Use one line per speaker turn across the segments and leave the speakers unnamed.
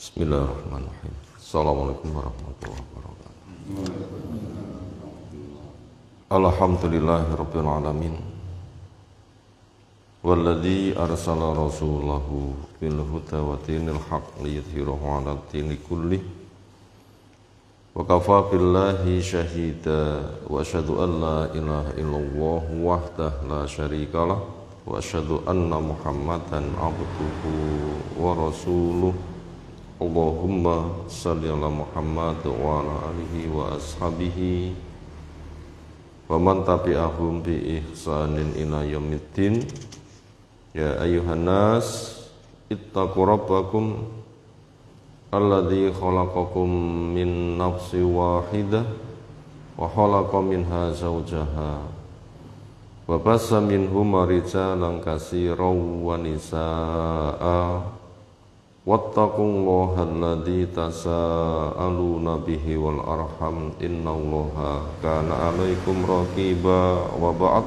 Bismillahirrahmanirrahim. Assalamualaikum warahmatullahi wabarakatuh. Alhamdulillahirabbil alamin. Walladzi arsala rasulahu bil huda wa dinil haqq liyudhhirahu 'ala dini kullih. Wa kafa billahi syahida wa asyhadu an la ilaha illallah wahdahu la syarikalah wa asyhadu anna Muhammadan abduhu wa rasuluh. Allahumma salli ala Muhammad wa ala alihi wa ashabihi wa man tabi'ahum bi ihsanin ila yaumiddin. Ya ayyuhan nas ittaqu rabbakum alladzi khalaqakum min nafsin wahidah wa khalaqa minha zawjaha wa bassa minhuma rijalan katsiran wa nisaa'a wattaqullaha alladzi tasaaluna bihi wal arham innallaha kana 'alaikum raqiba wa ba'd.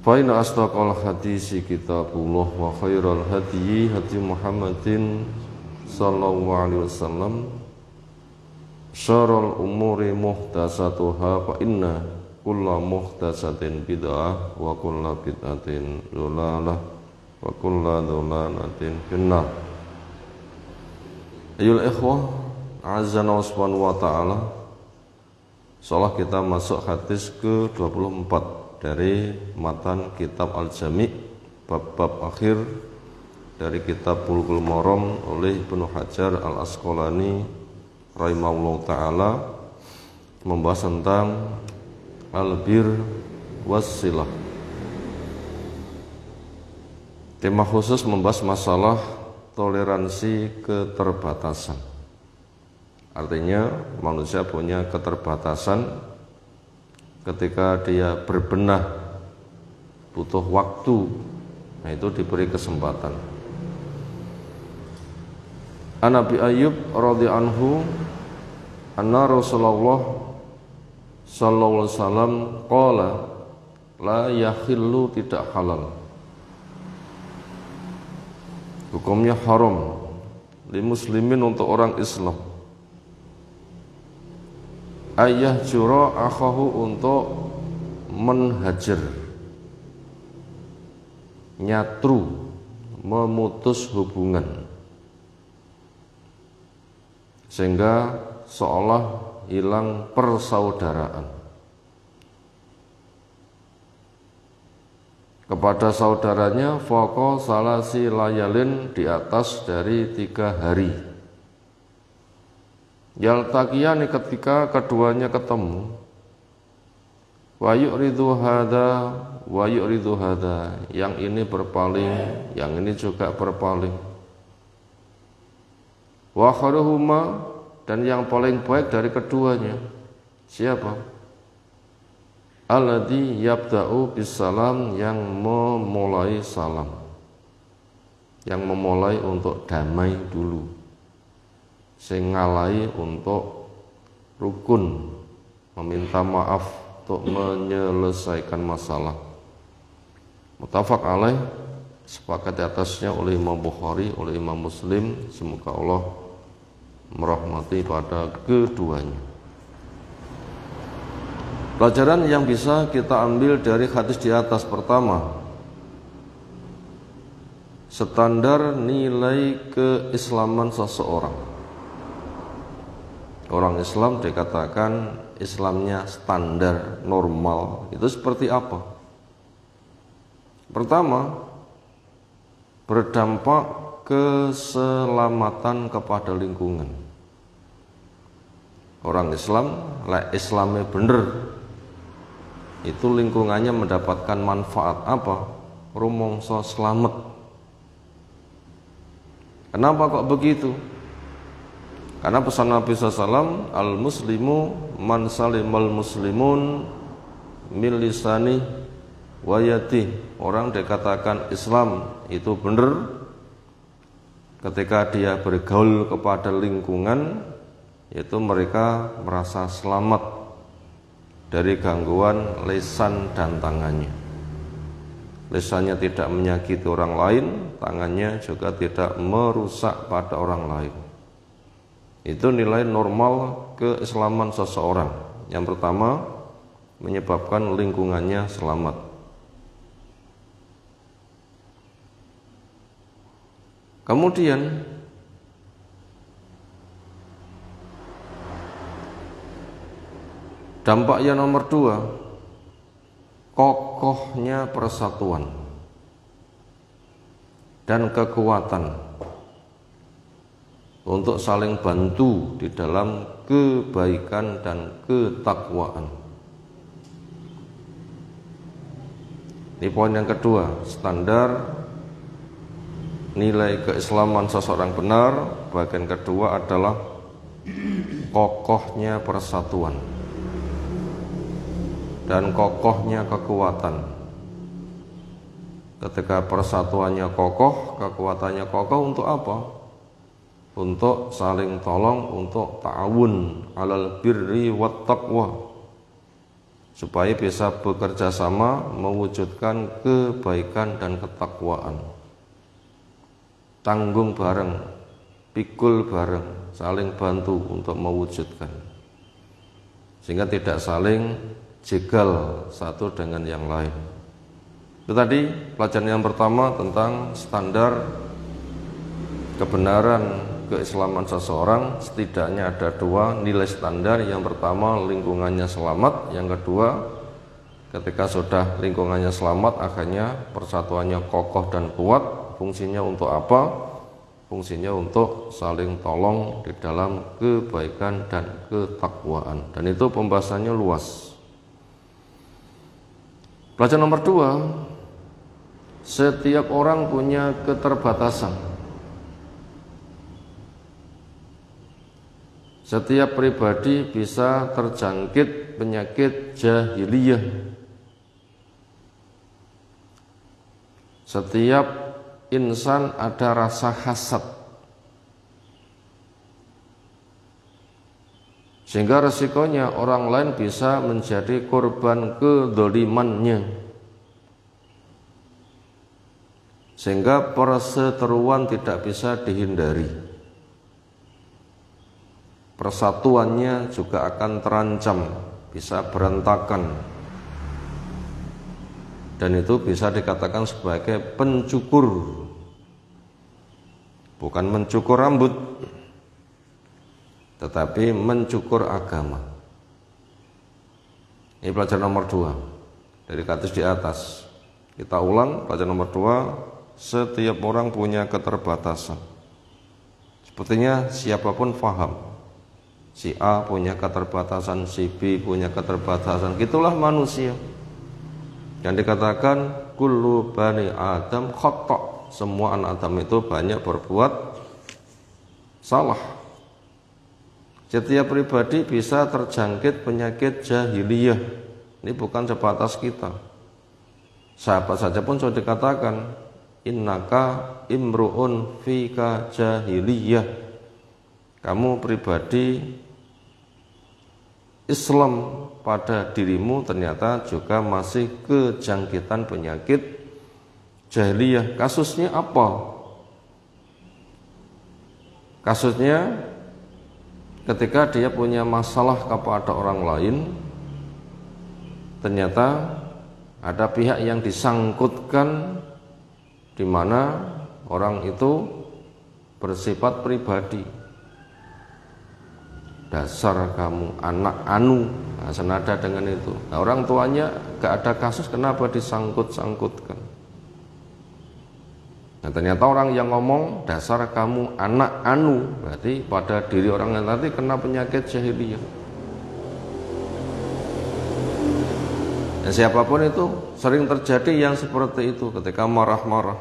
Fa inna asdaqal hadisi kitabullah wa khairal hadyi hadyi Muhammadin sallallahu alaihi wasallam. Syarrul umuri muhdatsatuha fa inna kulla muhdatsatin bid'ah wa kulla bid'atin dhalalah wa kulla dhalalatin finnar. Ayol ikhwah azana subhanahu wa ta'ala. Insyaallah kita masuk hadis ke-24 dari matan kitab Al-Jami', bab-bab akhir dari kitab Bulughul Maram oleh Ibnu Hajar Al-Asqalani rahimahullah ta'ala, membahas tentang al-bir was-silah. Tema khusus membahas masalah toleransi keterbatasan. Artinya manusia punya keterbatasan ketika dia berbenah, butuh waktu, nah itu diberi kesempatan. An Abi Ayyub radhiyallahu anhu anna Rasulullah sallallahu alaihi wasallam qala la yakhillu, tidak halal, hukumnya haram li muslimin, untuk orang Islam, ayah jura akhahu, untuk menhajar, nyatru, memutus hubungan, sehingga seolah hilang persaudaraan kepada saudaranya, faqo salasi layalin, di atas dari 3 hari. Yaltaqiyani, ketika keduanya ketemu, wa yu'ridu hadza wa yu'ridu hadza, yang ini berpaling, yang ini juga berpaling. Wa khairuhuma, dan yang paling baik dari keduanya siapa? Alladzi yabda'u bisalam, yang memulai salam, yang memulai untuk damai dulu, sing ngalai untuk rukun, meminta maaf, untuk menyelesaikan masalah. Muttafaq alaih, sepakat di atasnya oleh Imam Bukhari, oleh Imam Muslim. Semoga Allah merahmati pada keduanya. Pelajaran yang bisa kita ambil dari hadis di atas: pertama, standar nilai keislaman seseorang. Orang Islam dikatakan Islamnya standar, normal, itu seperti apa? Pertama, berdampak keselamatan kepada lingkungan. Orang Islam, Islamnya bener, itu lingkungannya mendapatkan manfaat apa? Rumangsa selamat. Kenapa kok begitu? Karena pesan Nabi SAW, al-muslimu man salimal muslimun min lisani wa yadihi. Orang dikatakan Islam itu benar ketika dia bergaul kepada lingkungan, yaitu mereka merasa selamat dari gangguan lisan dan tangannya. lisannya tidak menyakiti orang lain, tangannya juga tidak merusak pada orang lain. Itu nilai normal keislaman seseorang. Yang pertama, menyebabkan lingkungannya selamat. Kemudian dampak yang nomor 2, kokohnya persatuan dan kekuatan untuk saling bantu di dalam kebaikan dan ketakwaan. Ini poin yang kedua, standar nilai keislaman seseorang benar. Bagian kedua adalah kokohnya persatuan dan kokohnya kekuatan. Ketika persatuannya kokoh, kekuatannya kokoh, untuk apa? Untuk saling tolong, untuk ta'awun alal birri wat taqwa, supaya bisa bekerja sama mewujudkan kebaikan dan ketakwaan. Tanggung bareng, pikul bareng, saling bantu untuk mewujudkan, sehingga tidak saling jegal satu dengan yang lain. Itu tadi pelajaran yang pertama tentang standar kebenaran keislaman seseorang. Setidaknya ada 2 nilai standar. Yang pertama, lingkungannya selamat. Yang kedua, ketika sudah lingkungannya selamat, akhirnya persatuannya kokoh dan kuat. Fungsinya untuk apa? Fungsinya untuk saling tolong di dalam kebaikan dan ketakwaan. Dan itu pembahasannya luas. Pelajaran nomor 2, setiap orang punya keterbatasan. Setiap pribadi bisa terjangkit penyakit jahiliyah. Setiap insan ada rasa hasad, sehingga resikonya orang lain bisa menjadi korban kedzalimannya, sehingga perseteruan tidak bisa dihindari. Persatuannya juga akan terancam, bisa berantakan, dan itu bisa dikatakan sebagai pencukur, bukan mencukur rambut, tetapi mencukur agama. Ini pelajaran nomor 2 dari hadis di atas. Kita ulang pelajaran nomor 2, setiap orang punya keterbatasan. Sepertinya siapapun faham, si A punya keterbatasan, si B punya keterbatasan. Gitulah manusia. Yang dikatakan kullu bani Adam khata', semua anak Adam itu banyak berbuat salah. Setiap pribadi bisa terjangkit penyakit jahiliyah. Ini bukan sebatas kita. Sahabat saja pun sudah dikatakan, innaka imru'un fika jahiliyah. Kamu pribadi Islam pada dirimu ternyata juga masih kejangkitan penyakit jahiliyah. Kasusnya apa? Kasusnya ketika dia punya masalah kepada orang lain, ternyata ada pihak yang disangkutkan, di mana orang itu bersifat pribadi. Dasar kamu anak anu, nah, senada dengan itu. Nah, orang tuanya gak ada kasus, kenapa disangkut-sangkutkan? Nah, ternyata orang yang ngomong dasar kamu anak anu, berarti pada diri orang yang tadi kena penyakit jahiliyah. Dan siapapun itu sering terjadi yang seperti itu ketika marah-marah.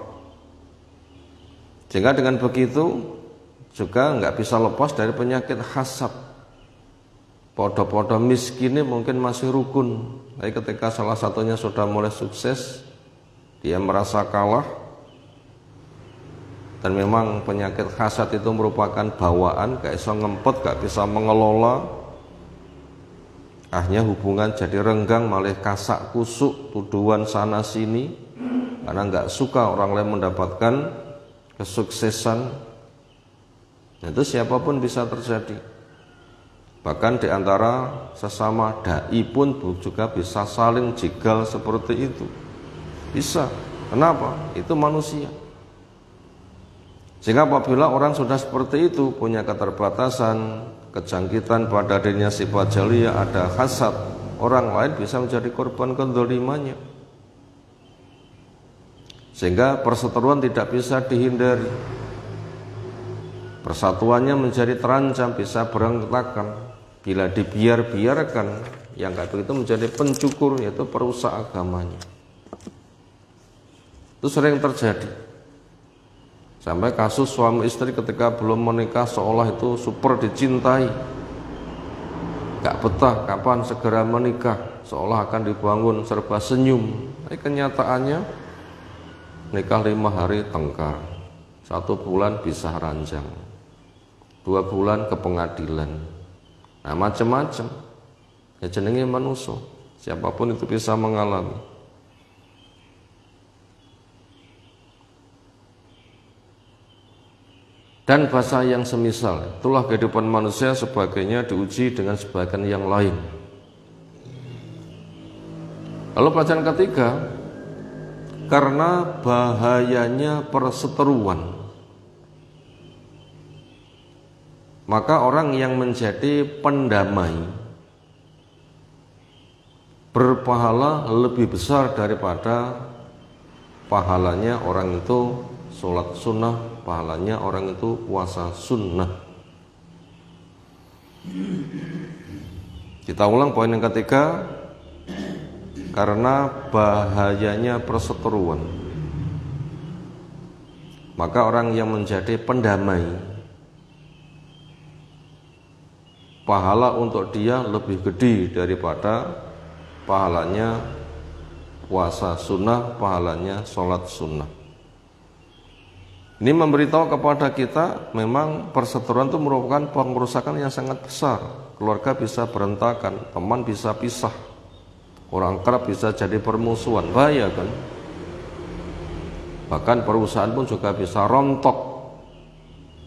Sehingga dengan begitu juga nggak bisa lepas dari penyakit hasad. Podo-podo miskin ini mungkin masih rukun, tapi ketika salah satunya sudah mulai sukses, dia merasa kalah. Dan memang penyakit hasad itu merupakan bawaan, gak bisa ngempet, gak bisa mengelola. Akhirnya hubungan jadi renggang, malah kasak kusuk, tuduhan sana sini. karena nggak suka orang lain mendapatkan kesuksesan. Itu siapapun bisa terjadi. Bahkan di antara sesama dai pun juga bisa saling jegal seperti itu. Bisa. Kenapa? Itu manusia. Sehingga apabila orang sudah seperti itu, punya keterbatasan, kejangkitan pada dirinya sifat jaliyah, ada hasad, orang lain bisa menjadi korban kezalimannya. Sehingga perseteruan tidak bisa dihindari. Persatuannya menjadi terancam, bisa berantakan. Bila dibiarkan, yang kayak begitu menjadi pencukur, yaitu perusak agamanya. Itu sering terjadi. Sampai kasus suami istri ketika belum menikah seolah itu super dicintai, gak betah kapan segera menikah, seolah akan dibangun serba senyum. Tapi kenyataannya nikah 5 hari tengkar, 1 bulan bisa ranjang, 2 bulan ke pengadilan. Nah macam-macam. Ya jenenge manusia, siapapun itu bisa mengalami. Dan bahasa yang semisal, itulah kehidupan manusia, sebagainya diuji dengan sebagian yang lain. Lalu pelajaran ketiga, karena bahayanya perseteruan, maka orang yang menjadi pendamai berpahala lebih besar daripada pahalanya orang itu sholat sunnah, pahalanya orang itu puasa sunnah. Kita ulang poin yang ketiga, karena bahayanya perseteruan, maka orang yang menjadi pendamai, pahala untuk dia lebih gede daripada pahalanya puasa sunnah, pahalanya sholat sunnah. Ini memberitahu kepada kita memang perseteruan itu merupakan pengerusakan yang sangat besar. Keluarga bisa berantakan, teman bisa pisah, orang kerap bisa jadi permusuhan, bahaya kan? Bahkan perusahaan pun juga bisa rontok.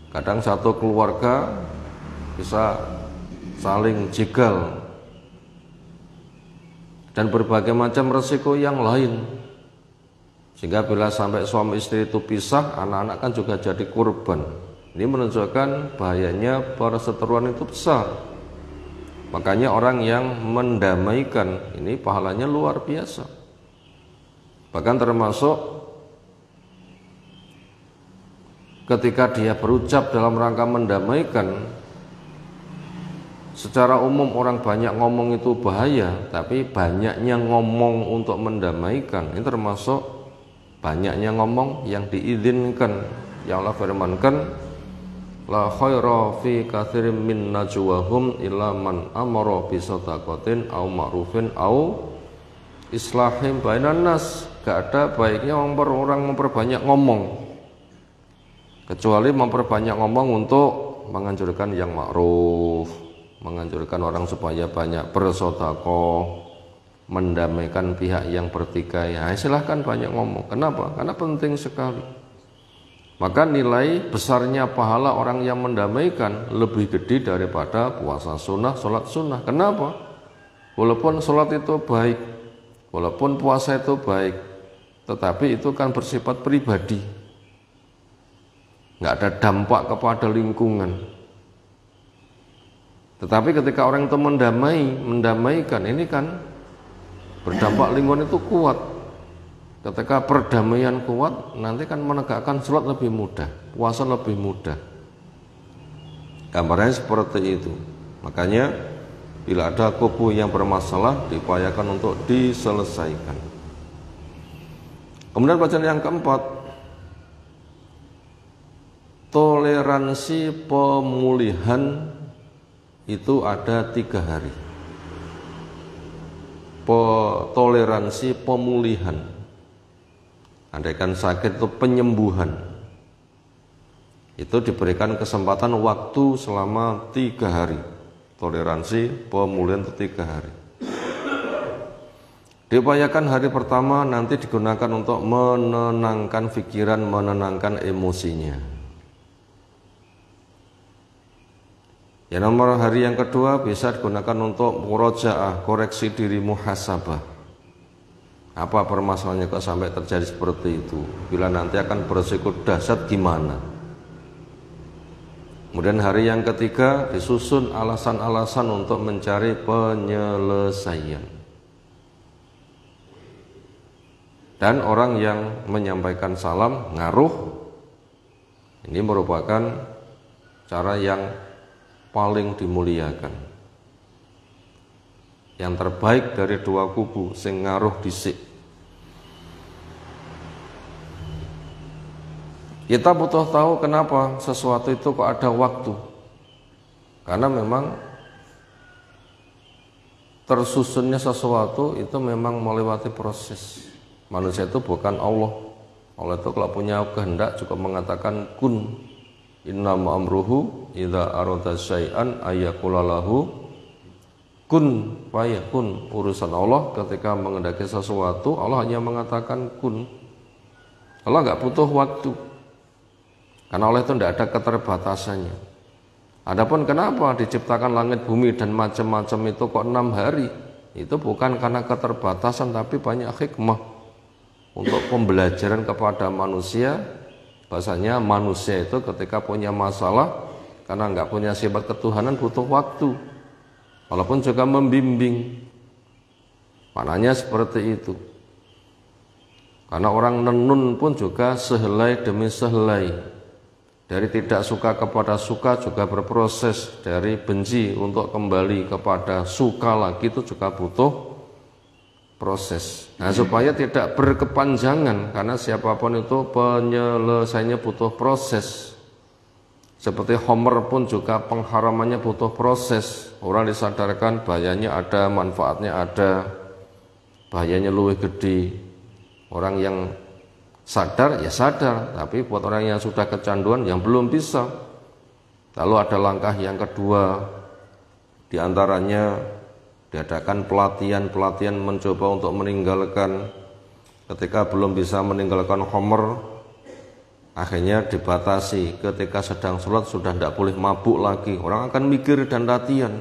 Kadang satu keluarga bisa saling jegal dan berbagai macam resiko yang lain. Sehingga bila sampai suami istri itu pisah, anak-anak kan juga jadi korban. Ini menunjukkan bahayanya perseteruan itu besar. Makanya orang yang mendamaikan ini pahalanya luar biasa. Bahkan termasuk ketika dia berucap dalam rangka mendamaikan, secara umum orang banyak ngomong itu bahaya, tapi banyaknya ngomong untuk mendamaikan ini termasuk banyaknya ngomong yang diizinkan. Yang Allah firmankan, la khaira fi katsirin min najwahum illa man amara bi shadaqatin aw ma'rufin aw islahim bainan nas. Gak ada baiknya orang memperbanyak ngomong, kecuali memperbanyak ngomong untuk menganjurkan yang ma'ruf, menganjurkan orang supaya banyak bersedekah, mendamaikan pihak yang bertikai. Nah, silahkan banyak ngomong. Kenapa? Karena penting sekali. Maka nilai besarnya pahala orang yang mendamaikan lebih gede daripada puasa sunnah, sholat sunnah. Kenapa? Walaupun sholat itu baik, walaupun puasa itu baik, tetapi itu kan bersifat pribadi, nggak ada dampak kepada lingkungan. Tetapi ketika orang itu mendamaikan, ini kan berdampak lingkungan itu kuat. Ketika perdamaian kuat, nanti kan menegakkan sholat lebih mudah, puasa lebih mudah. Gambarnya seperti itu. Makanya bila ada kubu yang bermasalah, diupayakan untuk diselesaikan. Kemudian pelajaran yang keempat, toleransi pemulihan itu ada 3 hari. Toleransi pemulihan, andaikan sakit itu penyembuhan, itu diberikan kesempatan waktu selama 3 hari. Toleransi pemulihan itu 3 hari. Diupayakan hari pertama nanti digunakan untuk menenangkan pikiran, menenangkan emosinya. Yang nomor hari yang kedua bisa digunakan untuk murojaah, koreksi diri, muhasabah. Apa permasalahannya kok sampai terjadi seperti itu? Bila nanti akan beresiko dahsyat gimana? Kemudian hari yang ketiga disusun alasan-alasan untuk mencari penyelesaian. Dan orang yang menyampaikan salam ngaruh, ini merupakan cara yang paling dimuliakan. Yang terbaik dari dua kubu sing ngaruh dhisik. Kita butuh tahu kenapa sesuatu itu kok ada waktu. Karena memang tersusunnya sesuatu itu memang melewati proses. Manusia itu bukan Allah. Allah itu kalau punya kehendak cukup mengatakan kun. Innama amruhu idza arada syai'an ayyaqula lahu kun fayakun. Urusan Allah ketika mengendaki sesuatu, Allah hanya mengatakan kun. Allah enggak butuh waktu. Karena Allah itu tidak ada keterbatasannya. Adapun kenapa diciptakan langit bumi dan macam-macam itu kok 6 hari? Itu bukan karena keterbatasan tapi banyak hikmah. Untuk pembelajaran kepada manusia, bahasanya manusia itu ketika punya masalah karena nggak punya sifat ketuhanan butuh waktu, walaupun juga membimbing. Maknanya seperti itu. Karena orang nenun pun juga sehelai demi sehelai, dari tidak suka kepada suka juga berproses, dari benci untuk kembali kepada suka lagi itu juga butuh proses. Nah, supaya tidak berkepanjangan, karena siapapun itu penyelesaiannya butuh proses. Seperti Homer pun juga pengharamannya butuh proses. Orang disadarkan bahayanya ada, manfaatnya ada, bahayanya luwih gede. Orang yang sadar ya sadar, tapi buat orang yang sudah kecanduan yang belum bisa. Lalu ada langkah yang kedua, diantaranya diadakan pelatihan mencoba untuk meninggalkan. Ketika belum bisa meninggalkan Homer, akhirnya dibatasi. Ketika sedang sholat sudah tidak boleh mabuk lagi. Orang akan mikir dan latihan.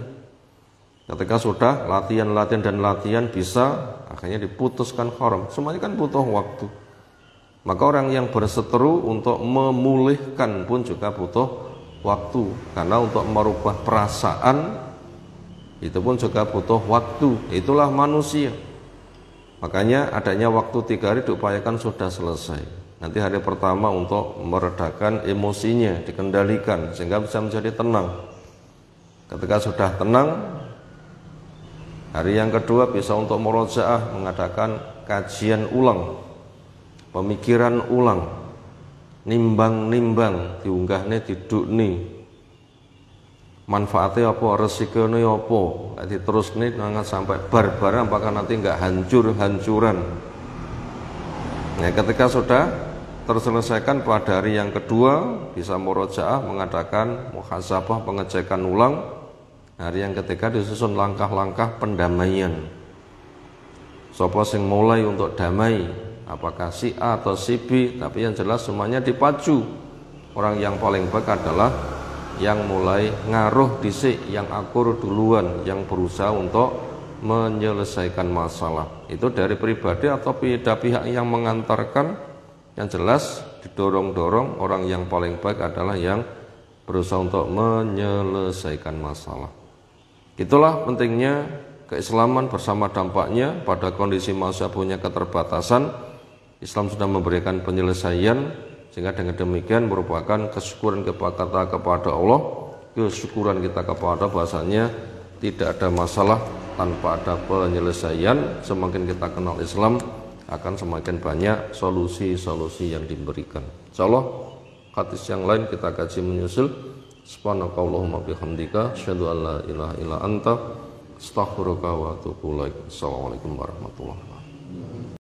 Ketika sudah latihan dan latihan bisa, akhirnya diputuskan haram. Semuanya kan butuh waktu. Maka orang yang berseteru untuk memulihkan pun juga butuh waktu. Karena untuk merubah perasaan itu pun juga butuh waktu. Itulah manusia. Makanya adanya waktu 3 hari diupayakan sudah selesai. Nanti hari pertama untuk meredakan emosinya, dikendalikan sehingga bisa menjadi tenang. Ketika sudah tenang, hari yang kedua bisa untuk murojaah, mengadakan kajian ulang, pemikiran ulang, nimbang-nimbang, diunggahnya didukni. Manfaatnya apa, resikonya apa, terus nih sampai barbaran, apakah nanti enggak hancur-hancuran. Nah, ketika sudah terselesaikan pada hari yang kedua bisa murojaah, mengadakan muhasabah, pengecekan ulang. Hari yang ketiga disusun langkah-langkah pendamaian. Sapa sing mulai untuk damai, apakah si A atau si B, tapi yang jelas semuanya dipacu. Orang yang paling baik adalah yang mulai ngaruh dhisik, yang akur duluan, yang berusaha untuk menyelesaikan masalah. Itu dari pribadi atau pihak yang mengantarkan, yang jelas didorong-dorong. Orang yang paling baik adalah yang berusaha untuk menyelesaikan masalah. Itulah pentingnya keislaman bersama dampaknya. Pada kondisi manusia punya keterbatasan, Islam sudah memberikan penyelesaian. Sehingga dengan demikian merupakan kesyukuran kita kepada Allah, kesyukuran kita kepada bahasanya tidak ada masalah tanpa ada penyelesaian. Semakin kita kenal Islam, akan semakin banyak solusi-solusi yang diberikan. Insyaallah hadis yang lain kita kaji menyusul. Subhanakallahumma bihamdika asyhadu an la ilaha illa anta astaghfiruka wa atubu ilaik. Assalamualaikum warahmatullahi wabarakatuh.